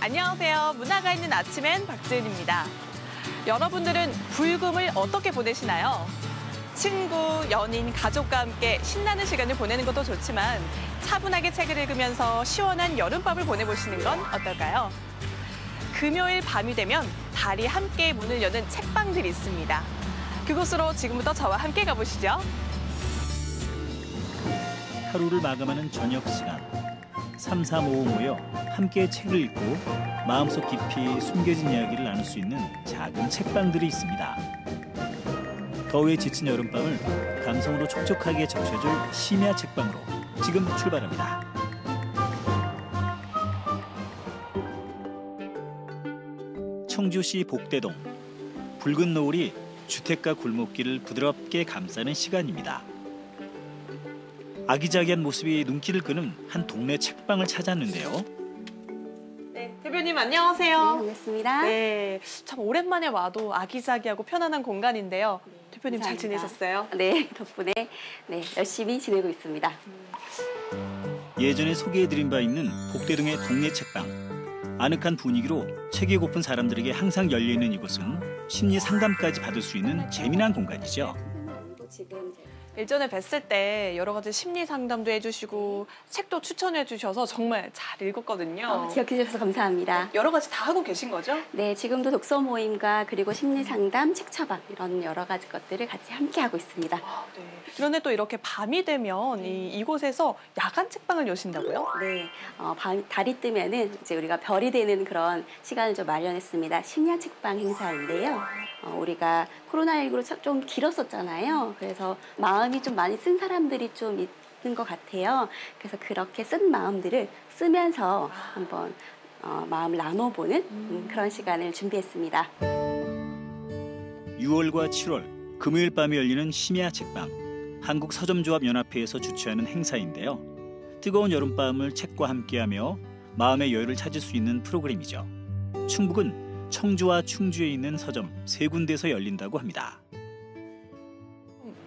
안녕하세요. 문화가 있는 아침엔 박지은입니다. 여러분들은 불금을 어떻게 보내시나요? 친구, 연인, 가족과 함께 신나는 시간을 보내는 것도 좋지만 차분하게 책을 읽으면서 시원한 여름밤을 보내보시는 건 어떨까요? 금요일 밤이 되면 달이 함께 문을 여는 책방들이 있습니다. 그곳으로 지금부터 저와 함께 가보시죠. 하루를 마감하는 저녁 시간. 3, 4, 5 모여 함께 책을 읽고 마음속 깊이 숨겨진 이야기를 나눌 수 있는 작은 책방들이 있습니다. 더위에 지친 여름밤을 감성으로 촉촉하게 적셔줄 심야 책방으로 지금 출발합니다. 청주시 복대동. 붉은 노을이 주택가 골목길을 부드럽게 감싸는 시간입니다. 아기자기한 모습이 눈길을 끄는 한 동네 책방을 찾았는데요. 네, 대표님 안녕하세요. 네, 반갑습니다. 네, 참 오랜만에 와도 아기자기하고 편안한 공간인데요. 대표님 잘 감사합니다. 지내셨어요? 네, 덕분에 열심히 지내고 있습니다. 예전에 소개해드린 바 있는 복대동의 동네 책방. 아늑한 분위기로 책이 고픈 사람들에게 항상 열려있는 이곳은 심리 상담까지 받을 수 있는 재미난 공간이죠. 일전에 뵀을 때 여러 가지 심리 상담도 해주시고 책도 추천해 주셔서 정말 잘 읽었거든요. 기억해 주셔서 감사합니다. 여러 가지 다 하고 계신 거죠? 네, 지금도 독서 모임과 그리고 심리 상담, 책 처방 이런 여러 가지 것들을 같이 함께 하고 있습니다. 네. 그런데 또 이렇게 밤이 되면 이곳에서 야간 책방을 여신다고요? 네, 달이 뜨면은 이제 우리가 별이 되는 그런 시간을 좀 마련했습니다. 심야 책방 행사인데요. 우리가 코로나19로 좀 길었었잖아요. 그래서 마음이 좀 많이 쓴 사람들이 좀 있는 것 같아요. 그래서 그렇게 쓴 마음들을 쓰면서 한번 마음을 나눠보는 그런 시간을 준비했습니다. 6월과 7월 금요일 밤에 열리는 심야 책방. 한국서점조합연합회에서 주최하는 행사인데요. 뜨거운 여름밤을 책과 함께하며 마음의 여유를 찾을 수 있는 프로그램이죠. 충북은 청주와 충주에 있는 서점 3군데에서 열린다고 합니다.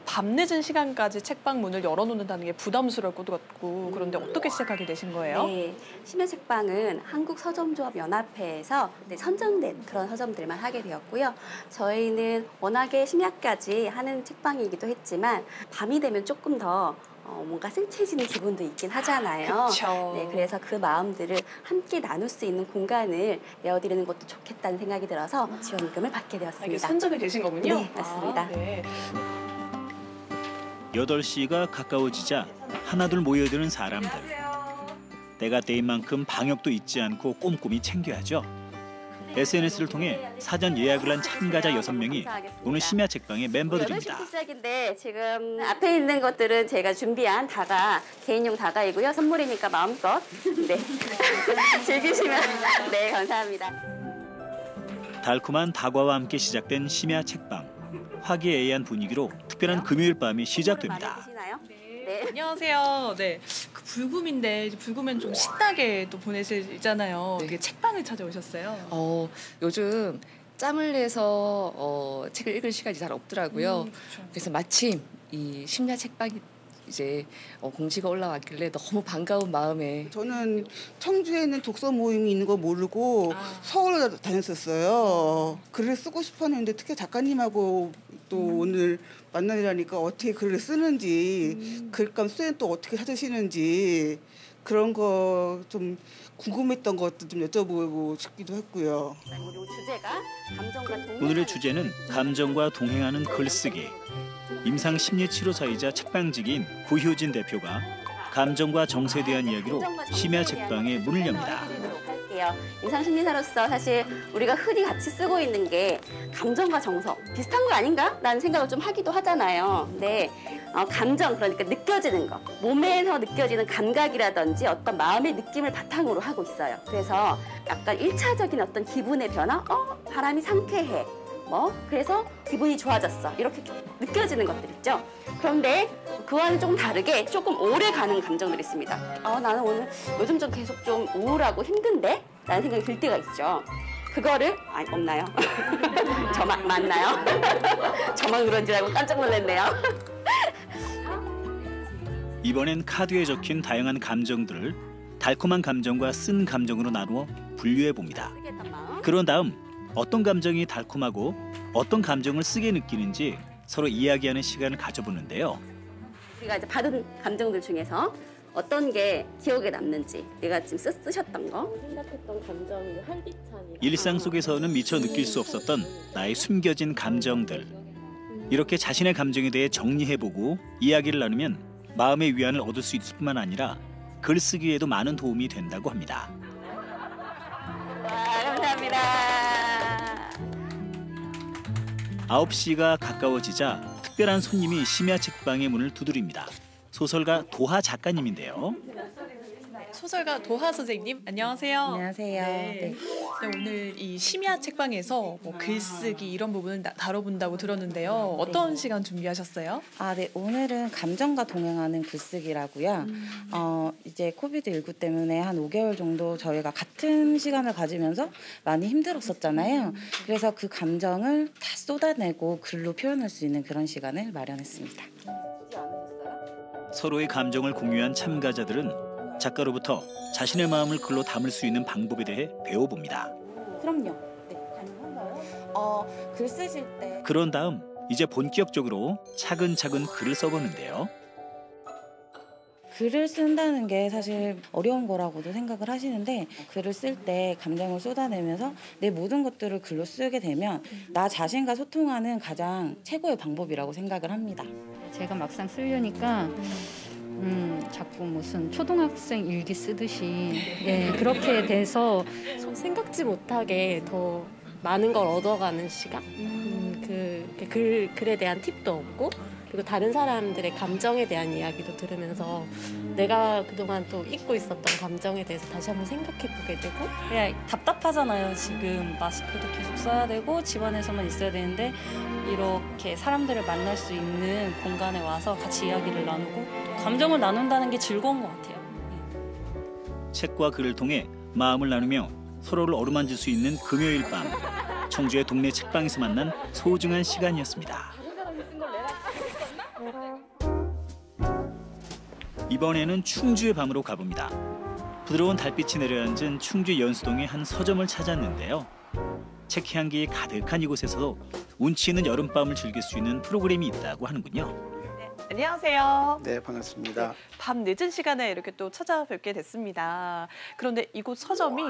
밤늦은 시간까지 책방 문을 열어놓는다는 게 부담스러울 것 같고 그런데 어떻게 시작하게 되신 거예요? 네, 심야 책방은 한국서점조합연합회에서 선정된 그런 서점들만 하게 되었고요. 저희는 워낙에 심야까지 하는 책방이기도 했지만 밤이 되면 조금 더 뭔가 센치해지는 기분도 있긴 하잖아요. 그쵸. 네, 그래서 그 마음들을 함께 나눌 수 있는 공간을 내어드리는 것도 좋겠다는 생각이 들어서 지원금을 받게 이게 되었습니다. 선정이 되신 거군요? 네, 맞습니다. 네. 8시가 가까워지자 하나둘 모여드는 사람들. 때가 때인 만큼 방역도 잊지 않고 꼼꼼히 챙겨야죠. SNS를 통해 사전 예약을 한 참가자 6명이 오늘 심야 책방의 멤버들입니다. 8시부터 시작인데 지금 앞에 있는 것들은 제가 준비한 다가 개인용 다가이고요. 선물이니까 마음껏 네. 즐기시면 네, 감사합니다. 달콤한 다과와 함께 시작된 심야 책방. 화기애애한 분위기로 특별한 금요일 밤이 시작됩니다. 드시나요? 네. 안녕하세요. 네, 그 불금인데 불금엔 좀 신나게 또 보내시잖아요. 네. 이게 책방을 찾아오셨어요. 요즘 짬을 내서 책을 읽을 시간이 잘 없더라고요. 그렇죠. 그래서 마침 이 심야 책방이 이제 공지가 올라왔길래 너무 반가운 마음에 저는 청주에는 독서 모임이 있는 거 모르고 서울에 다녔었어요. 글을 쓰고 싶었는데 특히 작가님하고 또 오늘 만나려니까 어떻게 글을 쓰는지 글감 수행 또 어떻게 찾으시는지 그런 거 좀 궁금했던 것도 좀 여쭤보고 싶기도 했고요. 주제가 감정과 동행. 오늘의 주제는 감정과 동행하는 글쓰기. 임상 심리치료사이자 책방직인 구효진 대표가 감정과 정서에 대한 이야기로 심야 책방의 문을 엽니다. 임상심리사로서 사실 우리가 흔히 같이 쓰고 있는 게 감정과 정서 비슷한 거 아닌가? 라는 생각을 좀 하기도 하잖아요. 근데 감정, 그러니까 느껴지는 거, 몸에서 느껴지는 감각이라든지 어떤 마음의 느낌을 바탕으로 하고 있어요. 그래서 약간 1차적인 어떤 기분의 변화? 바람이 상쾌해. 그래서 기분이 좋아졌어. 이렇게 느껴지는 것들 있죠. 그런데 그와는 조금 다르게 조금 오래 가는 감정들이 있습니다. 나는 오늘 요즘 좀 계속 좀 우울하고 힘든데? 라는 생각이 들 때가 있죠. 그거를 없나요? 저만 맞나요? 저만 그런 줄 알고 깜짝 놀랐네요. 이번엔 카드에 적힌 다양한 감정들을 달콤한 감정과 쓴 감정으로 나누어 분류해 봅니다. 쓰게 했던 마음. 그런 다음 어떤 감정이 달콤하고 어떤 감정을 쓰게 느끼는지 서로 이야기하는 시간을 가져보는데요. 우리가 이제 받은 감정들 중에서 어떤 게 기억에 남는지, 내가 지금 쓰셨던 거. 생각했던 감정이 활기찬이. 일상 속에서는 미처 느낄 수 없었던 나의 숨겨진 감정들. 이렇게 자신의 감정에 대해 정리해보고 이야기를 나누면 마음의 위안을 얻을 수 있을 뿐만 아니라 글쓰기에도 많은 도움이 된다고 합니다. 와, 감사합니다. 9시가 가까워지자 특별한 손님이 심야 책방의 문을 두드립니다. 소설가 도하 작가님인데요. 소설가 도하 선생님, 안녕하세요. 안녕하세요. 네. 네, 오늘 이 심야 책방에서 뭐 글쓰기 이런 부분을 다뤄본다고 들었는데요. 어떤 시간 준비하셨어요? 네. 오늘은 감정과 동행하는 글쓰기라고요. 이제 코비드19 때문에 한 5개월 정도 저희가 같은 시간을 가지면서 많이 힘들었었잖아요. 그래서 그 감정을 다 쏟아내고 글로 표현할 수 있는 그런 시간을 마련했습니다. 서로의 감정을 공유한 참가자들은 작가로부터 자신의 마음을 글로 담을 수 있는 방법에 대해 배워봅니다. 그럼요. 네, 가능한가요? 글 쓰실 때 그런 다음 이제 본격적으로 차근차근 글을 써보는데요. 글을 쓴다는 게 사실 어려운 거라고도 생각을 하시는데 글을 쓸 때 감정을 쏟아내면서 내 모든 것들을 글로 쓰게 되면 나 자신과 소통하는 가장 최고의 방법이라고 생각을 합니다. 제가 막상 쓰려니까 자꾸 무슨 초등학생 일기 쓰듯이 그렇게 돼서 생각지 못하게 더 많은 걸 얻어가는 시간? 글에 대한 팁도 얻고 그리고 다른 사람들의 감정에 대한 이야기도 들으면서 내가 그동안 또 잊고 있었던 감정에 대해서 다시 한번 생각해보게 되고 그냥 답답하잖아요. 지금 마스크도 계속 써야 되고 집안에서만 있어야 되는데 이렇게 사람들을 만날 수 있는 공간에 와서 같이 이야기를 나누고 감정을 나눈다는 게 즐거운 것 같아요. 책과 글을 통해 마음을 나누며 서로를 어루만질 수 있는 금요일 밤, 청주의 동네 책방에서 만난 소중한 시간이었습니다. 이번에는 충주의 밤으로 가봅니다. 부드러운 달빛이 내려앉은 충주 연수동의 한 서점을 찾았는데요. 책 향기 가득한 이곳에서도 운치 있는 여름밤을 즐길 수 있는 프로그램이 있다고 하는군요. 네, 안녕하세요. 네, 반갑습니다. 밤 늦은 시간에 이렇게 또 찾아뵙게 됐습니다. 그런데 이곳 서점이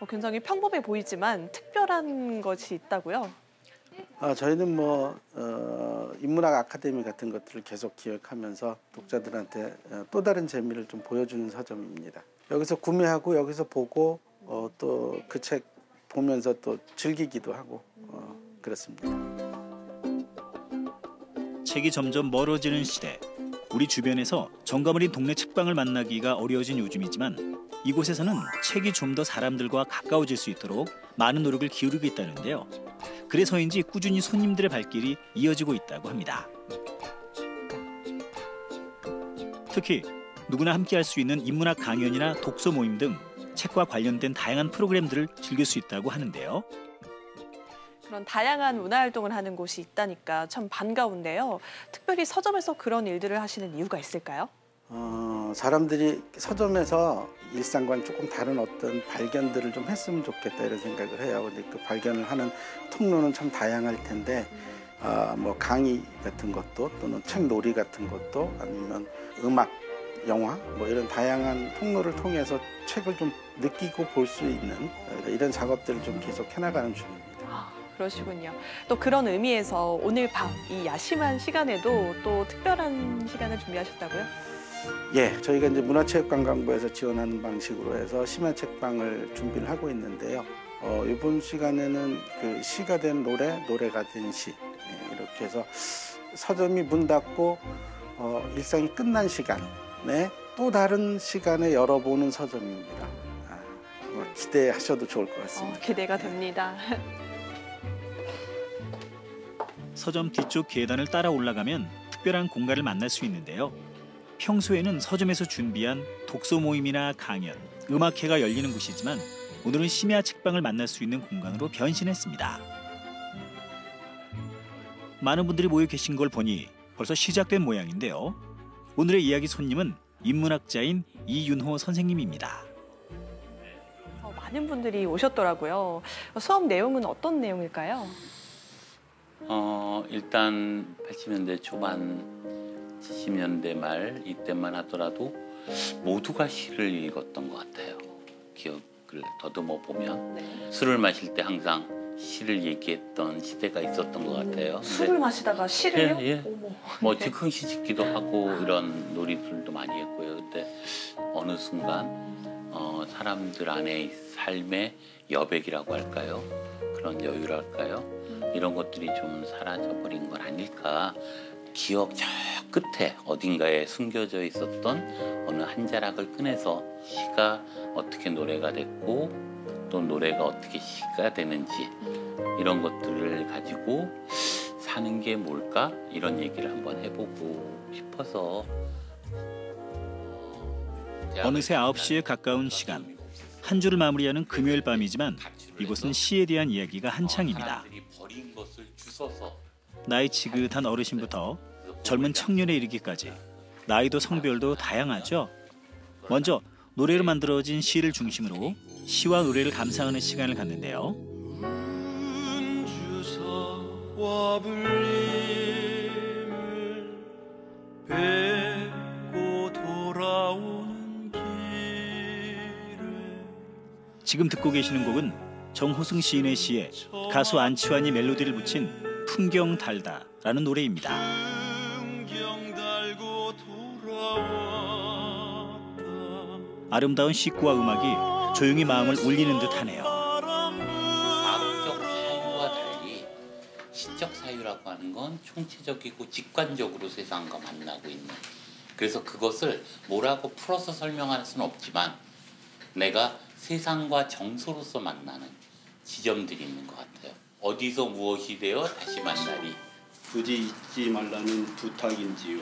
굉장히 평범해 보이지만 특별한 것이 있다고요? 저희는 인문학 아카데미 같은 것들을 계속 기획하면서 독자들한테 또 다른 재미를 좀 보여주는 서점입니다. 여기서 구매하고 여기서 보고 또 그 책 보면서 또 즐기기도 하고 그렇습니다. 책이 점점 멀어지는 시대. 우리 주변에서 정감어린 동네 책방을 만나기가 어려워진 요즘이지만 이곳에서는 책이 좀 더 사람들과 가까워질 수 있도록 많은 노력을 기울이고 있다는데요. 그래서인지 꾸준히 손님들의 발길이 이어지고 있다고 합니다. 특히 누구나 함께할 수 있는 인문학 강연이나 독서 모임 등 책과 관련된 다양한 프로그램들을 즐길 수 있다고 하는데요. 그런 다양한 문화활동을 하는 곳이 있다니까 참 반가운데요. 특별히 서점에서 그런 일들을 하시는 이유가 있을까요? 사람들이 서점에서 일상과는 조금 다른 어떤 발견들을 좀 했으면 좋겠다 이런 생각을 해요. 근데 그 발견을 하는 통로는 참 다양할 텐데 강의 같은 것도 또는 책놀이 같은 것도 아니면 음악, 영화 이런 다양한 통로를 통해서 책을 좀 느끼고 볼 수 있는 이런 작업들을 좀 계속 해나가는 중입니다. 그러시군요. 또 그런 의미에서 오늘 밤 이 야심한 시간에도 또 특별한 시간을 준비하셨다고요? 예, 저희가 이제 문화체육관광부에서 지원하는 방식으로 해서 심야 책방을 준비를 하고 있는데요. 이번 시간에는 그 시가 된 노래, 노래가 된 시 이렇게 해서 서점이 문 닫고 일상이 끝난 시간에 또 다른 시간에 열어보는 서점입니다. 기대하셔도 좋을 것 같습니다. 기대가 됩니다. 서점 뒤쪽 계단을 따라 올라가면 특별한 공간을 만날 수 있는데요. 평소에는 서점에서 준비한 독서 모임이나 강연, 음악회가 열리는 곳이지만 오늘은 심야 책방을 만날 수 있는 공간으로 변신했습니다. 많은 분들이 모여 계신 걸 보니 벌써 시작된 모양인데요. 오늘의 이야기 손님은 인문학자인 이윤호 선생님입니다. 많은 분들이 오셨더라고요. 수업 내용은 어떤 내용일까요? 일단 80년대 초반, 70년대 말 이때만 하더라도 모두가 시를 읽었던 것 같아요. 기억을 더듬어 보면 술을 마실 때 항상 시를 얘기했던 시대가 있었던 것 같아요. 술을 마시다가 시를요? 예. 어머. 뭐 즉흥시 짓기도 하고 이런 놀이들도 많이 했고요. 그때 어느 순간 사람들 안에 삶의 여백이라고 할까요? 그런 여유랄까요? 이런 것들이 좀 사라져버린 건 아닐까. 기억 저 끝에 어딘가에 숨겨져 있었던 어느 한 자락을 꺼내서 시가 어떻게 노래가 됐고 또 노래가 어떻게 시가 되는지 이런 것들을 가지고 사는 게 뭘까? 이런 얘기를 한번 해보고 싶어서. 어느새 9시에 가까운 시간. 한 주를 마무리하는 금요일 밤이지만 이곳은 시에 대한 이야기가 한창입니다. 나이 지긋한 어르신부터 젊은 청년에 이르기까지 나이도 성별도 다양하죠. 먼저 노래로 만들어진 시를 중심으로 시와 노래를 감상하는 시간을 갖는데요. 지금 듣고 계시는 곡은 정호승 시인의 시에 가수 안치환이 멜로디를 붙인 풍경 달다라는 노래입니다. 아름다운 시구와 음악이 조용히 마음을 울리는 듯하네요. 과학적 사유와 달리 시적 사유라고 하는 건 총체적이고 직관적으로 세상과 만나고 있는. 그래서 그것을 뭐라고 풀어서 설명할 수는 없지만 내가 세상과 정서로서 만나는 지점들이 있는 것 같아요. 어디서 무엇이 되어 다시 만나리. 굳이 잊지 말라는 부탁인지요.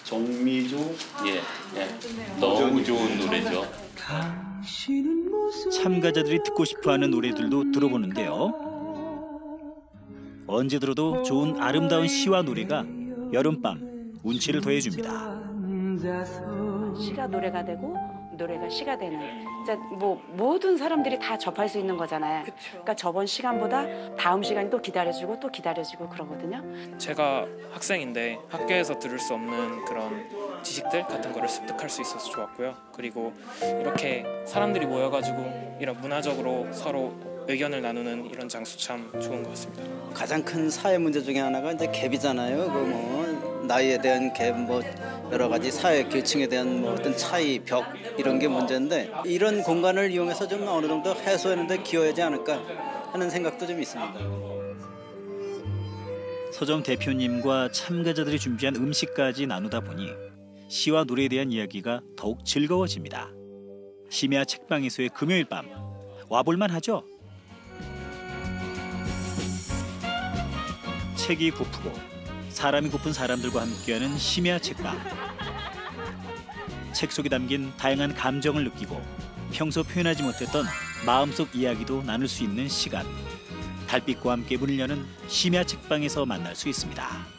정미조. 예. 너무 좋은 노래죠. 참가자들이 듣고 싶어하는 노래들도 들어보는데요. 언제 들어도 좋은 아름다운 시와 노래가 여름밤 운치를 더해줍니다. 시가 노래가 되고 노래가 시가 되는, 진짜 뭐 모든 사람들이 다 접할 수 있는 거잖아요. 그쵸. 그러니까 저번 시간보다 다음 시간이 또 기다려지고 또 기다려지고 그러거든요. 제가 학생인데 학교에서 들을 수 없는 그런 지식들 같은 거를 습득할 수 있어서 좋았고요. 그리고 이렇게 사람들이 모여가지고 이런 문화적으로 서로 의견을 나누는 이런 장소 참 좋은 것 같습니다. 가장 큰 사회 문제 중에 하나가 이제 갭이잖아요. 그 뭐 나이에 대한 갭, 뭐 여러 가지 사회 계층에 대한 뭐 어떤 차이, 벽 이런 게 문제인데 이런 공간을 이용해서 좀 어느 정도 해소하는 데 기여하지 않을까 하는 생각도 좀 있습니다. 서점 대표님과 참가자들이 준비한 음식까지 나누다 보니 시와 노래에 대한 이야기가 더욱 즐거워집니다. 심야 책방에서의 금요일 밤 와볼만 하죠? 책이 고프고 사람이 고픈 사람들과 함께하는 심야 책방. 책 속에 담긴 다양한 감정을 느끼고 평소 표현하지 못했던 마음속 이야기도 나눌 수 있는 시간. 달빛과 함께 문을 여는 심야 책방에서 만날 수 있습니다.